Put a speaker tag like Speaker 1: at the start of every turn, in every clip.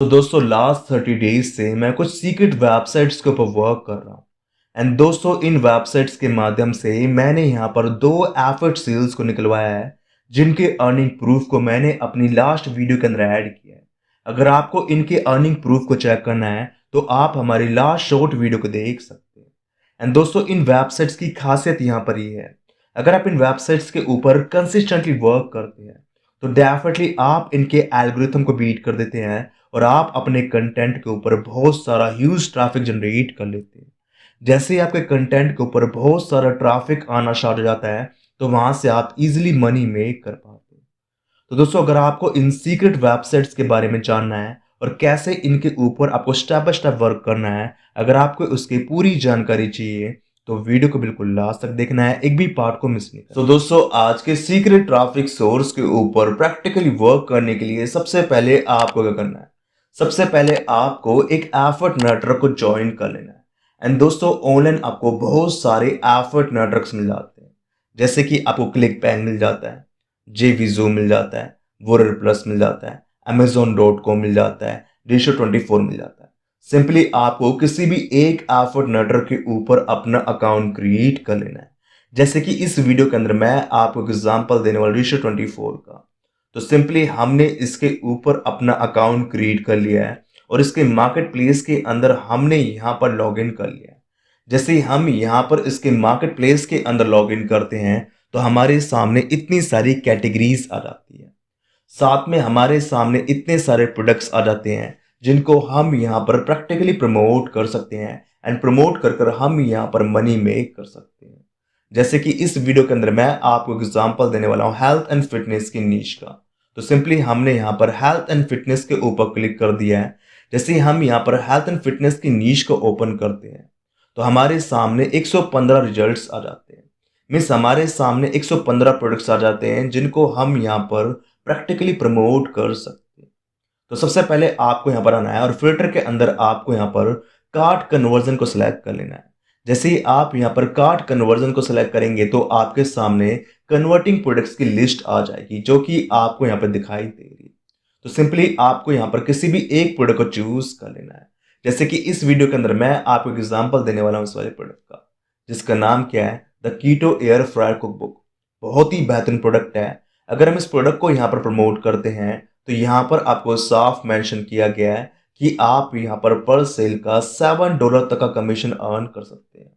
Speaker 1: तो दोस्तों last 30 days से मैं कुछ सीक्रेट वेबसाइट्स के ऊपर वर्क कर रहा हूँ। एंड दोस्तों इन वेबसाइट्स के माध्यम से मैंने यहाँ पर 2 एफर्ट सेल्स को निकलवाया है, जिनके अर्निंग प्रूफ को मैंने अपनी लास्ट वीडियो के अंदर ऐड किया है। अगर आपको इनके अर्निंग प्रूफ को चेक करना है तो आप हमारी लास्ट शॉर्ट वीडियो को देख सकते हैं। एंड दोस्तों इन वेबसाइट्स की खासियत यहाँ पर ये है, अगर आप इन वेबसाइट्स के ऊपर कंसिस्टेंटली वर्क करते हैं तो डेफिनेटली आप इनके एल्गोरिथम को बीट कर देते हैं और आप अपने कंटेंट के ऊपर बहुत सारा ह्यूज ट्रैफिक जनरेट कर लेते हैं। जैसे ही आपके कंटेंट के ऊपर बहुत सारा ट्रैफिक आना स्टार्ट हो जाता है तो वहां से आप इजीली मनी मेक कर पाते हैं। तो दोस्तों अगर आपको इन सीक्रेट वेबसाइट्स के बारे में जानना है और कैसे इनके ऊपर आपको स्टेप बाय स्टेप वर्क करना है, अगर आपको उसकी पूरी जानकारी चाहिए तो वीडियो को बिल्कुल लास्ट तक देखना है, एक भी पार्ट को मिस नहीं करना। तो दोस्तों आज के सीक्रेट ट्रैफिक सोर्स के ऊपर प्रैक्टिकली वर्क करने के लिए सबसे पहले आपको क्या करना है, सबसे पहले आपको एक एफर्ट नेटवर्क को ज्वाइन कर लेना है। एंड दोस्तों ऑनलाइन आपको बहुत सारे एफर्ट नेटवर्क्स मिल जाते हैं, जैसे कि आपको क्लिक बैंक मिल जाता है, जेविजो मिल जाता है, वोरर प्लस मिल जाता है, amazon.com मिल जाता है, Ratio24 मिल जाता है। सिंपली आपको किसी भी एक एफर्ट नेटवर्क के ऊपर अपना अकाउंट क्रिएट कर लेना है। जैसे कि इस वीडियो के अंदर मैं आपको एग्जांपल देने वाला Ratio24 का। तो सिंपली हमने इसके ऊपर अपना अकाउंट क्रिएट कर लिया है और इसके मार्केट प्लेस के अंदर हमने यहाँ पर लॉगिन कर लिया है। जैसे ही हम यहाँ पर इसके मार्केट प्लेस के अंदर लॉगिन करते हैं तो हमारे सामने इतनी सारी कैटेगरीज आ जाती है, साथ में हमारे सामने इतने सारे प्रोडक्ट्स आ जाते हैं जिनको हम यहाँ पर प्रैक्टिकली प्रमोट कर सकते हैं एंड प्रमोट कर कर हम यहाँ पर मनी मेक कर सकते हैं। जैसे कि इस वीडियो के अंदर मैं आपको एग्जांपल देने वाला हूँ हेल्थ एंड फिटनेस की नीश का। तो सिंपली हमने यहाँ पर हेल्थ एंड फिटनेस के ऊपर क्लिक कर दिया है। जैसे ही हम यहाँ पर हेल्थ एंड फिटनेस की नीश को ओपन करते हैं तो हमारे सामने 115 रिजल्ट्स आ जाते हैं। मीन्स हमारे सामने 115 प्रोडक्ट्स आ जाते हैं जिनको हम यहाँ पर प्रैक्टिकली प्रमोट कर सकते हैं। तो सबसे पहले आपको यहाँ पर आना है और फिल्टर के अंदर आपको यहाँ पर कार्ट कन्वर्जन को सिलेक्ट कर लेना है। जैसे ही आप यहाँ पर कार्ट कन्वर्जन को सिलेक्ट करेंगे तो आपके सामने कन्वर्टिंग प्रोडक्ट्स की लिस्ट आ जाएगी जो कि आपको यहाँ पर दिखाई दे रही है। तो सिंपली आपको यहाँ पर किसी भी एक प्रोडक्ट को चूज कर लेना है। जैसे कि इस वीडियो के अंदर मैं आपको एग्जांपल देने वाला हूँ इस वाले प्रोडक्ट का, जिसका नाम क्या है, the keto air fryer cookbook. बहुत ही बेहतरीन प्रोडक्ट है। अगर हम इस प्रोडक्ट को यहाँ पर प्रमोट करते हैं तो यहाँ पर आपको साफ मेंशन किया गया है कि आप यहाँ पर सेल का $7 तक का कमीशन अर्न कर सकते हैं।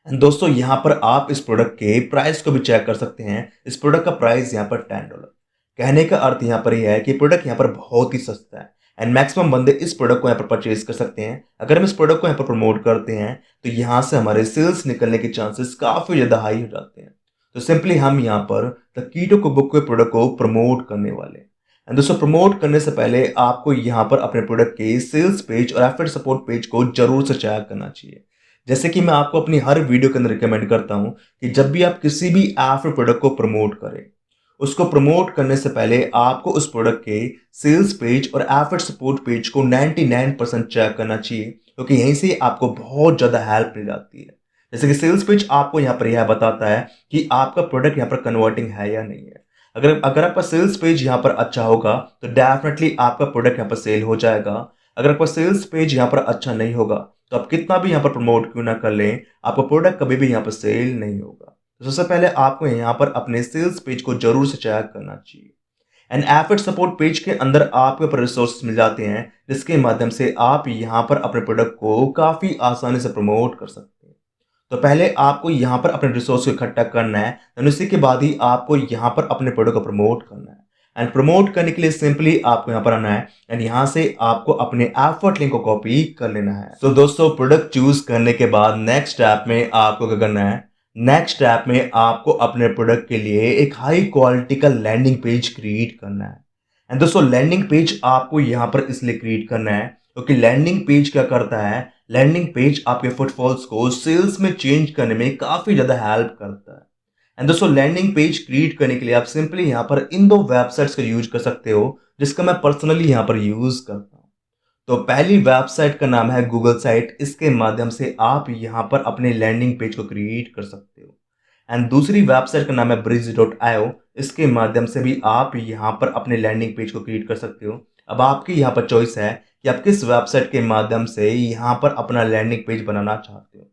Speaker 1: एंड दोस्तों यहाँ पर आप इस प्रोडक्ट के प्राइस को भी चेक कर सकते हैं। इस प्रोडक्ट का प्राइस यहाँ पर $10। कहने का अर्थ यहाँ पर यह है कि प्रोडक्ट यहाँ पर बहुत ही सस्ता है एंड मैक्सिमम बंदे इस प्रोडक्ट को यहाँ पर परचेज कर सकते हैं। अगर हम इस प्रोडक्ट को यहाँ पर प्रमोट करते हैं तो यहाँ से हमारे सेल्स निकलने के चांसेस काफी ज्यादा हाई हो जाते हैं। तो सिंपली हम यहाँ पर द कीटो कुकबुक के प्रोडक्ट को प्रमोट करने वाले हैं। एंड दोस्तों प्रमोट करने से पहले आपको यहाँ पर अपने प्रोडक्ट के सेल्स पेज और एफर्ट सपोर्ट पेज को जरूर से चेक करना चाहिए। जैसे कि मैं आपको अपनी हर वीडियो के अंदर रिकमेंड करता हूं कि जब भी आप किसी भी एफर्ट प्रोडक्ट को प्रमोट करें, उसको प्रमोट करने से पहले आपको उस प्रोडक्ट के सेल्स पेज और एफर्ट सपोर्ट पेज को 99% चेक करना चाहिए, क्योंकि यहीं से आपको बहुत ज्यादा हेल्प मिल जाती है। जैसे कि सेल्स पेज आपको यहाँ पर यह बताता है कि आपका प्रोडक्ट यहाँ पर कन्वर्टिंग है या नहीं है। अगर आपका सेल्स पेज यहाँ पर अच्छा होगा तो डेफिनेटली आपका प्रोडक्ट यहाँ पर सेल हो जाएगा। अगर आपका सेल्स पेज यहाँ पर अच्छा नहीं होगा तो आप कितना भी यहाँ पर प्रमोट क्यों ना कर लें, आपका प्रोडक्ट कभी भी यहाँ पर सेल नहीं होगा। तो सबसे पहले आपको यहाँ पर अपने सेल्स पेज को जरूर से चेक करना चाहिए। एंड एफर्ट सपोर्ट पेज के अंदर आपके ऊपर रिसोर्सेज मिल जाते हैं जिसके माध्यम से आप यहाँ पर अपने प्रोडक्ट को काफी आसानी से प्रमोट कर सकते हैं। तो पहले आपको यहाँ पर अपने रिसोर्स को इकट्ठा करना है, और उसी के बाद ही आपको यहाँ पर अपने प्रोडक्ट को प्रमोट करना है। एंड प्रमोट करने के लिए सिंपली आपको यहाँ पर आना है एंड यहाँ से आपको अपने एफर्ट लिंक को कॉपी कर लेना है। तो दोस्तों प्रोडक्ट चूज करने के बाद नेक्स्ट स्टेप में आपको क्या करना है, नेक्स्ट स्टेप में आपको अपने प्रोडक्ट के लिए एक हाई क्वालिटी का लैंडिंग पेज क्रिएट करना है। एंड दोस्तों लैंडिंग पेज आपको यहाँ पर इसलिए क्रिएट करना है क्योंकि लैंडिंग पेज क्या करता है, लैंडिंग पेज आपके फुटफॉल्स को सेल्स में चेंज करने में काफी ज्यादा हेल्प करता है। एंड दोस्तों लैंडिंग पेज क्रिएट करने के लिए आप सिंपली यहाँ पर इन 2 वेबसाइट्स का यूज कर सकते हो, जिसका मैं पर्सनली यहाँ पर यूज करता हूँ। तो पहली वेबसाइट का नाम है गूगल साइट। इसके माध्यम से आप यहाँ पर अपने लैंडिंग पेज को क्रिएट कर सकते हो। एंड दूसरी वेबसाइट का नाम है Breeze.io। इसके माध्यम से भी आप यहाँ पर अपने लैंडिंग पेज को क्रिएट कर सकते हो। अब आपकी यहाँ पर चॉइस है कि आप किस वेबसाइट के माध्यम से यहाँ पर अपना लैंडिंग पेज बनाना चाहते हो।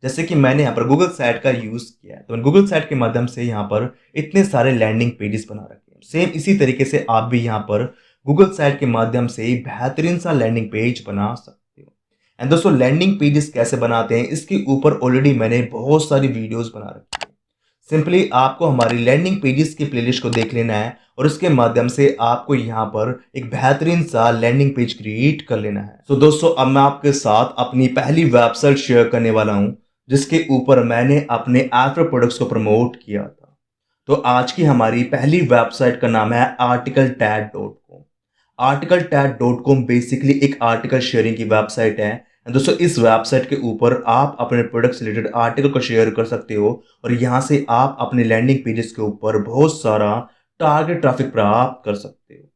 Speaker 1: जैसे कि मैंने यहाँ पर गूगल साइट का यूज़ किया है, तो गूगल साइट के माध्यम से यहाँ पर इतने सारे लैंडिंग पेजेस बना रखे हैं। सेम इसी तरीके से आप भी यहाँ पर गूगल साइट के माध्यम से बेहतरीन सा लैंडिंग पेज बना सकते हो। एंड दोस्तों, लैंडिंग पेजेस कैसे बनाते हैं इसके ऊपर ऑलरेडी मैंने बहुत सारी वीडियोस बना रखी है। सिंपली आपको हमारी लैंडिंग पेजेस की प्लेलिस्ट को देख लेना है और उसके माध्यम से आपको यहाँ पर एक बेहतरीन सा लैंडिंग पेज क्रिएट कर लेना है। तो दोस्तों, अब मैं आपके साथ अपनी पहली वेबसाइट शेयर करने वाला हूँ जिसके ऊपर मैंने अपने एफर प्रोडक्ट्स को प्रमोट किया था। तो आज की हमारी पहली वेबसाइट का नाम है articletag.com। articletag.com बेसिकली एक आर्टिकल शेयरिंग की वेबसाइट है। दोस्तों, इस वेबसाइट के ऊपर आप अपने प्रोडक्ट से रिलेटेड आर्टिकल को शेयर कर सकते हो और यहाँ से आप अपने लैंडिंग पेजेस के ऊपर बहुत सारा टारगेट ट्रैफिक प्राप्त कर सकते हो।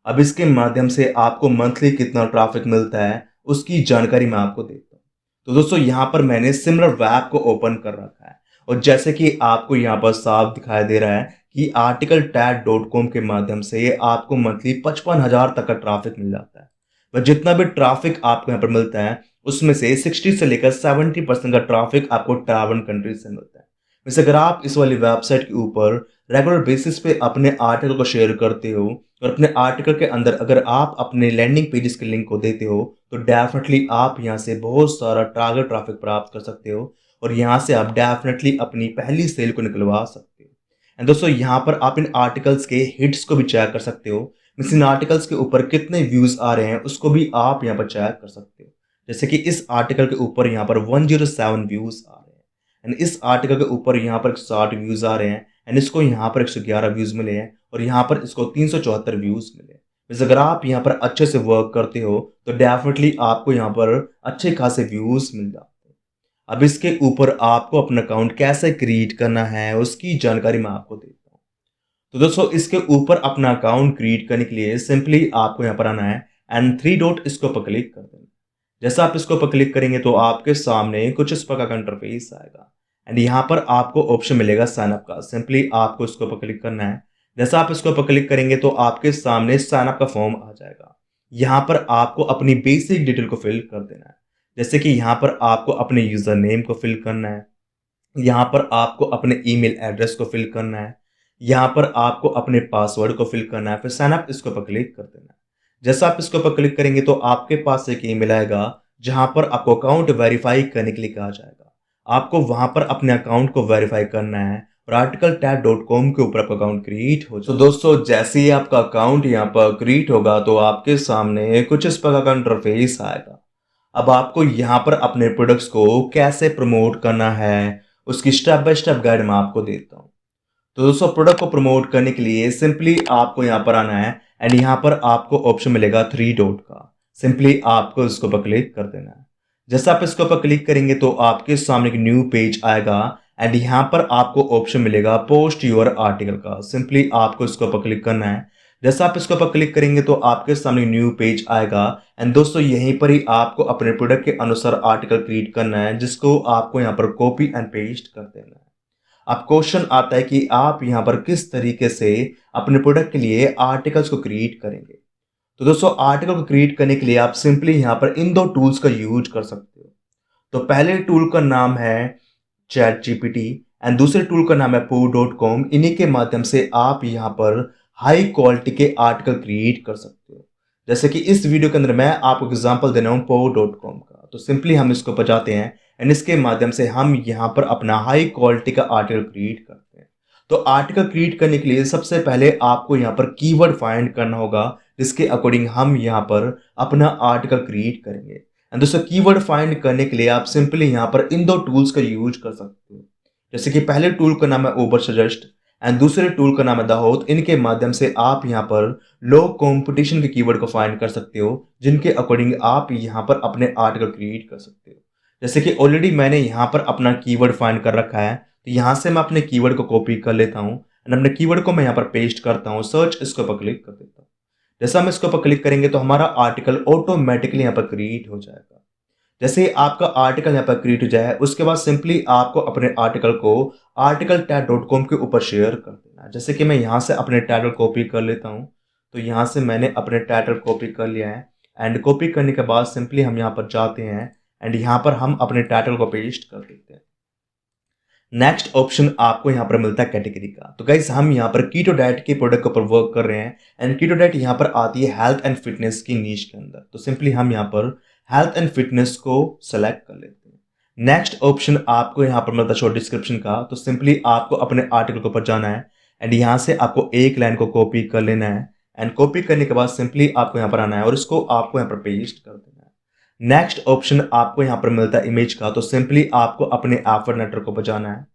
Speaker 1: अब इसके माध्यम से आपको मंथली कितना ट्रैफिक मिलता है उसकी जानकारी मैं आपको देता हूँ। तो दोस्तों, यहाँ पर मैंने सिमिलर वेब को ओपन कर रखा है और जैसे कि आपको यहाँ पर साफ दिखाई दे रहा है कि articletag.com के माध्यम से आपको मंथली 55,000 तक का ट्रैफिक मिल जाता है। वह जितना भी ट्रैफिक आपको यहाँ पर मिलता है उसमें से 60 से लेकर 70% का ट्रैफिक आपको ट्रैवल कंट्रीज से मिलता है। वैसे अगर आप इस वाली वेबसाइट के ऊपर रेगुलर बेसिस पे अपने आर्टिकल को शेयर करते हो और अपने आर्टिकल के अंदर अगर आप अपने लैंडिंग पेजेस के लिंक को देते हो तो डेफिनेटली आप यहाँ से बहुत सारा टारगेट ट्रैफिक प्राप्त कर सकते हो और यहाँ से आप डेफिनेटली अपनी पहली सेल को निकलवा सकते हो। एंड दोस्तों, यहाँ पर आप इन आर्टिकल्स के हिट्स को भी चेक कर सकते हो। मीन्स इन आर्टिकल्स के ऊपर कितने व्यूज आ रहे हैं उसको भी आप यहाँ पर चेक कर सकते हो। जैसे कि इस आर्टिकल के ऊपर यहाँ पर 107 व्यूज आ रहे हैं एंड इस आर्टिकल के ऊपर यहाँ पर 60 व्यूज आ रहे हैं एंड इसको यहाँ पर 111 व्यूज मिले हैं और यहाँ पर इसको 374 व्यूज मिले। वैसे अगर आप यहाँ पर अच्छे से वर्क करते हो तो डेफिनेटली आपको यहाँ पर अच्छे खासे व्यूज मिल जाते हैं। अब इसके ऊपर आपको अपना अकाउंट कैसे क्रिएट करना है उसकी जानकारी मैं आपको देता हूँ। तो दोस्तों, इसके ऊपर अपना अकाउंट क्रिएट करने के लिए सिंपली आपको यहाँ पर आना है एंड 3 डॉट इसको पर क्लिक कर देना। जैसा आप इसको पर क्लिक करेंगे तो आपके सामने कुछ इस प्रकार का इंटरफेस आएगा एंड यहाँ पर आपको ऑप्शन मिलेगा साइन अप का। सिंपली आपको इसको पर क्लिक करना है। जैसा आप इसको पर क्लिक करेंगे तो आपके सामने साइन अप का फॉर्म आ जाएगा। यहाँ पर आपको अपनी बेसिक डिटेल को फिल कर देना है। जैसे कि यहाँ पर आपको अपने यूजर नेम को फिल करना है, यहाँ पर आपको अपने ईमेल एड्रेस को फिल करना है, यहाँ पर आपको अपने पासवर्ड को फिल करना है, फिर साइन अप इसको पर क्लिक कर देना है। जैसा आप इसके ऊपर क्लिक करेंगे तो आपके पास एक ईमेल आएगा जहां पर आपको अकाउंट वेरीफाई करने के लिए कहा जाएगा। आपको वहां पर अपने अकाउंट को वेरीफाई करना है और articletag.com के ऊपर आपका अकाउंट क्रिएट हो जाए। तो दोस्तों, जैसे ही आपका अकाउंट यहाँ पर क्रिएट होगा तो आपके सामने कुछ इस प्रकार का इंटरफेस आएगा। अब आपको यहाँ पर अपने प्रोडक्ट्स को कैसे प्रमोट करना है उसकी स्टेप बाय स्टेप गाइड मैं आपको देता हूँ। तो दोस्तों, प्रोडक्ट को प्रमोट करने के लिए सिंपली आपको यहाँ पर आना है एंड यहाँ पर आपको ऑप्शन मिलेगा 3 डॉट का। सिंपली आपको इसको पर क्लिक कर देना है। जैसा आप इसको पर क्लिक करेंगे तो आपके सामने एक न्यू पेज आएगा एंड यहाँ पर आपको ऑप्शन मिलेगा पोस्ट योर आर्टिकल का। सिंपली आपको इसको पर क्लिक करना है। जैसा आप इसको पर क्लिक करेंगे तो आपके सामने न्यू पेज आएगा एंड दोस्तों, यहीं पर ही आपको अपने प्रोडक्ट के अनुसार आर्टिकल क्रिएट करना है जिसको आपको यहाँ पर कॉपी एंड पेस्ट कर देना है। अब क्वेश्चन आता है कि आप यहाँ पर किस तरीके से अपने प्रोडक्ट के लिए आर्टिकल्स को क्रिएट करेंगे। तो दोस्तों, आर्टिकल को क्रिएट करने के लिए आप सिंपली यहाँ पर इन 2 टूल्स का यूज कर सकते हो। तो पहले टूल का नाम है चैट जीपीटी एंड दूसरे टूल का नाम है poo.com। इन्हीं के माध्यम से आप यहाँ पर हाई क्वालिटी के आर्टिकल क्रिएट कर सकते हो। जैसे कि इस वीडियो के अंदर मैं आपको एग्जाम्पल देना हूँ poo.com का। तो सिंपली हम इसको बजाते हैं एंड इसके माध्यम से हम यहाँ पर अपना हाई क्वालिटी का आर्टिकल क्रिएट करते हैं। तो आर्टिकल क्रिएट करने के लिए सबसे पहले आपको यहाँ पर कीवर्ड फाइंड करना होगा जिसके अकॉर्डिंग हम यहाँ पर अपना आर्टिकल क्रिएट करेंगे। एंड दोस्तों, कीवर्ड फाइंड करने के लिए आप सिंपली यहाँ पर इन 2 टूल्स का यूज कर सकते हो। जैसे कि पहले टूल का नाम है ओवर सजेस्ट एंड दूसरे टूल का नाम है दाहोद। इनके माध्यम से आप यहाँ पर लो कंपटीशन के कीवर्ड को फाइंड कर सकते हो जिनके अकॉर्डिंग आप यहाँ पर अपने आर्टिकल क्रिएट कर सकते हो। जैसे कि ऑलरेडी मैंने यहाँ पर अपना कीवर्ड फाइंड कर रखा है तो यहाँ से मैं अपने कीवर्ड को कॉपी कर लेता हूँ एंड अपने कीवर्ड को मैं यहाँ पर पेस्ट करता हूँ, सर्च इसके ऊपर क्लिक कर देता हूँ। जैसा हम इसके ऊपर क्लिक करेंगे तो हमारा आर्टिकल ऑटोमेटिकली यहाँ पर क्रिएट हो जाएगा। जैसे ही आपका आर्टिकल यहाँ पर क्रिएट हो जाए उसके बाद सिंपली आपको अपने आर्टिकल को articletag.com के ऊपर शेयर कर देना है। जैसे कि मैं यहाँ से अपने टाइटल कॉपी कर लेता हूँ, तो यहाँ से मैंने अपने टाइटल कॉपी कर लिया है एंड कॉपी करने के बाद सिंपली हम यहाँ पर जाते हैं एंड यहाँ पर हम अपने टाइटल को पेस्ट कर देते हैं। नेक्स्ट ऑप्शन आपको यहाँ पर मिलता है कैटेगरी का। तो गाइस हम यहाँ पर कीटो डाइट के प्रोडक्ट के ऊपर वर्क कर रहे हैं एंड कीटो डाइट यहाँ पर आती है हेल्थ एंड फिटनेस की नीश के अंदर। तो सिंपली हम यहाँ पर हेल्थ एंड फिटनेस को सेलेक्ट कर लेते हैं। नेक्स्ट ऑप्शन आपको यहाँ पर मिलता है शॉर्ट डिस्क्रिप्शन का। तो सिंपली आपको अपने आर्टिकल के ऊपर जाना है एंड यहाँ से आपको एक लाइन को कॉपी कर लेना है एंड कॉपी करने के बाद सिंपली आपको यहाँ पर आना है और इसको आपको यहाँ पर पेस्ट कर देना है। नेक्स्ट ऑप्शन आपको यहाँ पर मिलता है इमेज का। तो सिंपली आपको अपने एफर्ट नेटवर्क को बचाना है,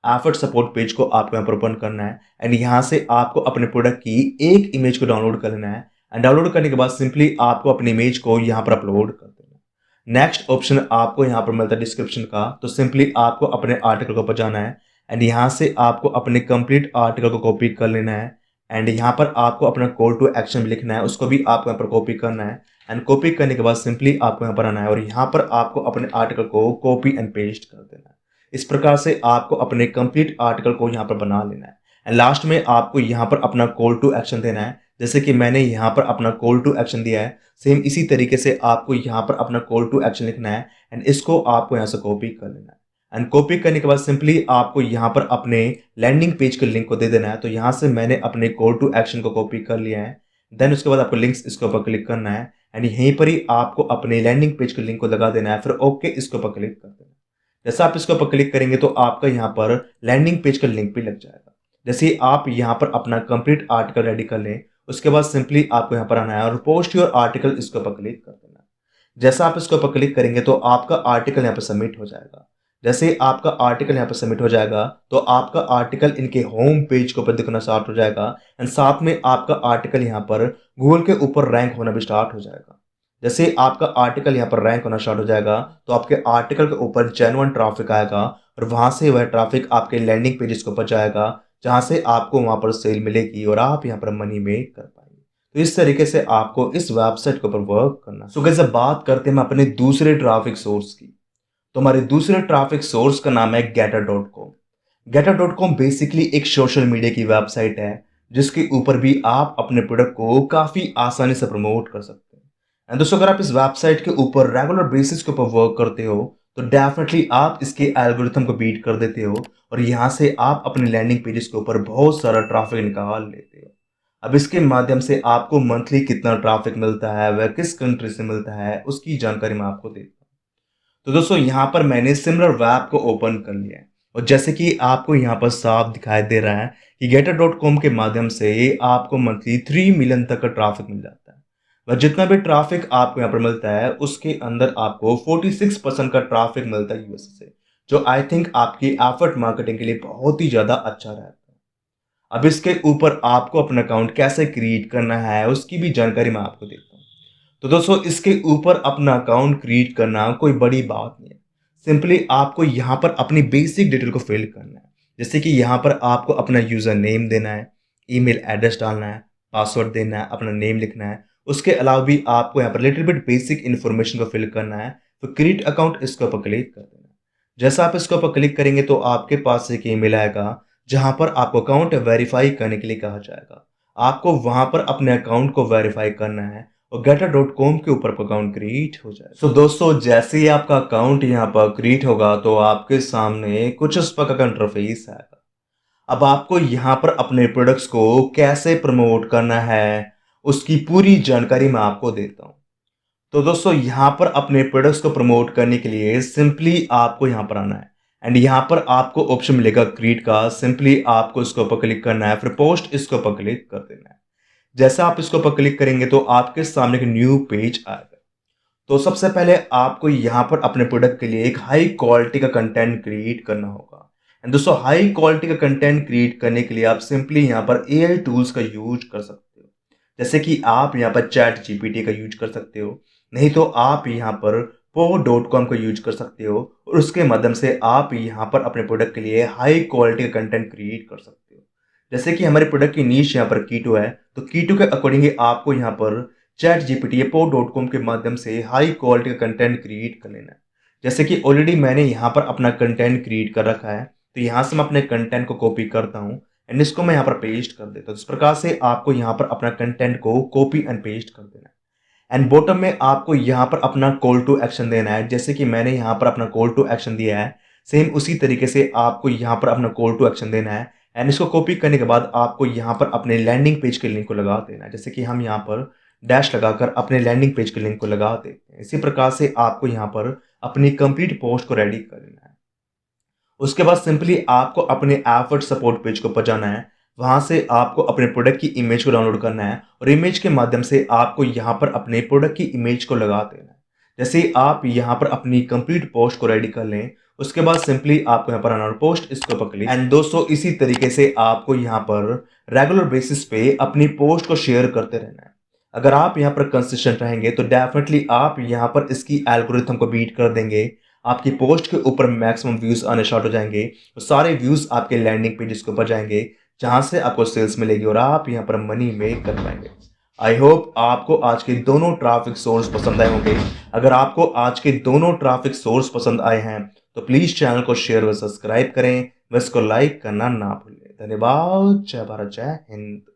Speaker 1: एफर्ट सपोर्ट पेज को आपको यहाँ पर ओपन करना है एंड यहाँ से आपको अपने प्रोडक्ट की एक इमेज को डाउनलोड कर लेना है एंड डाउनलोड करने के बाद सिंपली आपको अपनी इमेज को यहाँ पर अपलोड कर देना है। नेक्स्ट ऑप्शन आपको यहाँ पर मिलता है डिस्क्रिप्शन का। तो सिंपली आपको अपने आर्टिकल को ऊपर जाना है एंड यहाँ से आपको अपने कंप्लीट आर्टिकल को कॉपी कर लेना है एंड यहाँ पर आपको अपना कॉल टू एक्शन भी लिखना है, उसको भी आपको यहाँ पर कॉपी करना है एंड कॉपी करने के बाद सिंपली आपको यहाँ पर आना है और यहाँ पर आपको अपने आर्टिकल को कॉपी एंड पेस्ट कर देना है। इस प्रकार से आपको अपने कंप्लीट आर्टिकल को यहाँ पर बना लेना है एंड लास्ट में आपको यहाँ पर अपना कॉल टू एक्शन देना है। जैसे कि मैंने यहाँ पर अपना कॉल टू एक्शन दिया है, सेम इसी तरीके से आपको यहाँ पर अपना कॉल टू एक्शन लिखना है एंड इसको आपको यहाँ से कॉपी कर लेना है एंड कॉपी करने के बाद सिंपली आपको यहाँ पर अपने लैंडिंग पेज के लिंक को दे देना है। तो यहाँ से मैंने अपने कॉल टू एक्शन को कॉपी कर लिया है, देन उसके बाद आपको लिंक्स इसके ऊपर क्लिक करना है एंड यहीं पर ही आपको अपने लैंडिंग पेज के लिंक को लगा देना है, फिर ओके इसके ऊपर क्लिक कर देना है। जैसे आप इसके ऊपर क्लिक करेंगे तो आपका यहाँ पर लैंडिंग पेज का लिंक भी लग जाएगा। जैसे आप यहाँ पर अपना कंप्लीट आर्टिकल रेडी कर लें, उसके बाद सिंपली आपको यहाँ पर आना है और पोस्ट योर आर्टिकल इसके ऊपर क्लिक कर देना है। जैसा आप इसके ऊपर क्लिक करेंगे तो आपका आर्टिकल यहाँ पर सबमिट हो जाएगा। जैसे आपका आर्टिकल यहाँ पर सबमिट हो जाएगा तो आपका आर्टिकल इनके होम पेज के ऊपर दिखना स्टार्ट हो जाएगा एंड साथ में आपका आर्टिकल यहाँ पर गूगल के ऊपर रैंक होना भी स्टार्ट हो जाएगा। जैसे आपका आर्टिकल यहाँ पर रैंक होना स्टार्ट हो जाएगा तो आपके आर्टिकल के ऊपर जेन्युइन ट्रैफिक आएगा और वहां से वह ट्रैफिक आपके लैंडिंग पेजेस के ऊपर जाएगा, जहां से आपको वहां पर सेल मिलेगी और आप यहाँ पर मनी मेक कर पाएंगे। तो इस तरीके से आपको इस वेबसाइट के ऊपर वर्क करना। सो गाइस अब बात करते हैं अपने दूसरे ट्रैफिक सोर्स की। तो हमारे दूसरे ट्रैफिक सोर्स का नाम है getter.com। getter.com बेसिकली एक सोशल मीडिया की वेबसाइट है जिसके ऊपर भी आप अपने प्रोडक्ट को काफी आसानी से प्रमोट कर सकते हैं। एंड दोस्तों अगर आप इस वेबसाइट के ऊपर रेगुलर बेसिस के ऊपर वर्क करते हो तो डेफिनेटली आप इसके एल्गोरिथम को बीट कर देते हो और यहाँ से आप अपने लैंडिंग पेजेस के ऊपर बहुत सारा ट्रैफिक निकाल लेते हो। अब इसके माध्यम से आपको मंथली कितना ट्रैफिक मिलता है, वह किस कंट्री से मिलता है, उसकी जानकारी मैं आपको देता हूँ। तो दोस्तों यहाँ पर मैंने सिमिलर वेब को ओपन कर लिया है और जैसे कि आपको यहाँ पर साफ दिखाई ददे रहा है कि getter.com के माध्यम से आपको मंथली 3 मिलियन तक का ट्रैफिक मिल जाता है। वह जितना भी ट्रैफिक आपको यहाँ पर मिलता है उसके अंदर आपको 46% का ट्रैफिक मिलता है यूएस से, जो आई थिंक आपकी एफर्ट मार्केटिंग के लिए बहुत ही ज़्यादा अच्छा रहता है। अब इसके ऊपर आपको अपना अकाउंट कैसे क्रिएट करना है उसकी भी जानकारी मैं आपको देता हूँ। तो दोस्तों इसके ऊपर अपना अकाउंट क्रिएट करना कोई बड़ी बात नहीं है, सिंपली आपको यहाँ पर अपनी बेसिक डिटेल को फिल करना है। जैसे कि यहाँ पर आपको अपना यूज़र नेम देना है, ईमेल एड्रेस डालना है, पासवर्ड देना है, अपना नेम लिखना है। उसके अलावा भी आपको यहाँ पर लिटिल बिट बेसिक इन्फॉर्मेशन को फिल करना है। तो क्रिएट अकाउंट इसके ऊपर क्लिक कर देना है। जैसा आप इसके ऊपर क्लिक करेंगे तो आपके पास एक ईमेल आएगा जहां पर आपको अकाउंट वेरीफाई करने के लिए कहा जाएगा। आपको वहां पर अपने अकाउंट को वेरीफाई करना है और getter.com के ऊपर अकाउंट क्रिएट हो जाए। सो दोस्तों जैसे ही आपका अकाउंट यहाँ पर क्रिएट होगा तो आपके सामने कुछ इस प्रकार का इंटरफेस आएगा। अब आपको यहाँ पर अपने प्रोडक्ट्स को कैसे प्रमोट करना है उसकी पूरी जानकारी मैं आपको देता हूँ। तो दोस्तों यहाँ पर अपने प्रोडक्ट्स को प्रमोट करने के लिए सिंपली आपको यहाँ पर आना है एंड यहाँ पर आपको ऑप्शन मिलेगा क्रिएट का। सिंपली आपको इसके ऊपर क्लिक करना है, फिर पोस्ट इसके ऊपर क्लिक कर देना है। जैसा आप इसके ऊपर क्लिक करेंगे तो आपके सामने एक न्यू पेज आएगा। तो सबसे पहले आपको यहाँ पर अपने प्रोडक्ट के लिए एक हाई क्वालिटी का कंटेंट क्रिएट करना होगा। एंड दोस्तों हाई क्वालिटी का कंटेंट क्रिएट करने के लिए आप सिंपली यहाँ पर एआई टूल्स का यूज कर सकते हो। जैसे कि आप यहाँ पर चैट जीपीटी का यूज कर सकते हो, नहीं तो आप यहाँ पर po.com का यूज कर सकते हो और उसके माध्यम से आप यहाँ पर अपने प्रोडक्ट के लिए हाई क्वालिटी का कंटेंट क्रिएट कर सकते हो। जैसे कि हमारे प्रोडक्ट की नीश यहाँ पर कीटो है तो कीटो के अकॉर्डिंग आपको यहाँ पर चैट जीपीटी या po.com के माध्यम से हाई क्वालिटी का कंटेंट क्रिएट कर लेना है। जैसे कि ऑलरेडी मैंने यहाँ पर अपना कंटेंट क्रिएट कर रखा है तो यहाँ से मैं अपने कंटेंट को कॉपी करता हूँ एंड इसको मैं यहाँ पर पेस्ट कर देता हूँ। इस प्रकार से आपको यहाँ पर अपना कंटेंट को कॉपी एंड पेस्ट कर देना है। एंड बॉटम में आपको यहाँ पर अपना कॉल टू एक्शन देना है। जैसे कि मैंने यहाँ पर अपना कॉल टू एक्शन दिया है, सेम उसी तरीके से आपको यहाँ पर अपना कॉल टू एक्शन देना है। एंड इसको कॉपी करने के बाद आपको यहाँ पर अपने लैंडिंग पेज के लिंक को लगा देना है। जैसे कि हम यहाँ पर डैश लगाकर अपने लैंडिंग पेज के लिंक को लगा देते हैं। इसी प्रकार से आपको यहाँ पर अपनी कंप्लीट पोस्ट को रेडी कर लेना है। उसके बाद सिंपली आपको अपने एफर्ट सपोर्ट पेज को पर जाना है। वहां से आपको अपने प्रोडक्ट की इमेज को डाउनलोड करना है और इमेज के माध्यम से आपको यहाँ पर अपने प्रोडक्ट की इमेज को लगा देना है। जैसे ही आप यहाँ पर अपनी कंप्लीट पोस्ट को रेडी कर लें, उसके बाद सिंपली आपको यहाँ पर आना पोस्ट, इसके ऊपर क्लिक। एंड दोस्तों इसी तरीके से आपको यहाँ पर रेगुलर बेसिस पे अपनी पोस्ट को शेयर करते रहना है। अगर आप यहाँ पर कंसिस्टेंट रहेंगे तो डेफिनेटली आप यहाँ पर इसकी एल्गोरिथम को बीट कर देंगे। आपकी पोस्ट के ऊपर मैक्सिमम व्यूज आने स्टार्ट हो जाएंगे। तो सारे व्यूज आपके लैंडिंग पेजेस के ऊपर जाएंगे, जहां से आपको सेल्स मिलेगी और आप यहाँ पर मनी मेक कर पाएंगे। आई होप आपको आज के दोनों ट्रैफिक सोर्स पसंद आए होंगे। अगर आपको आज के दोनों ट्रैफिक सोर्स पसंद आए हैं तो प्लीज चैनल को शेयर व सब्सक्राइब करें, व इसको लाइक करना ना भूलें। धन्यवाद। जय भारत, जय हिंद।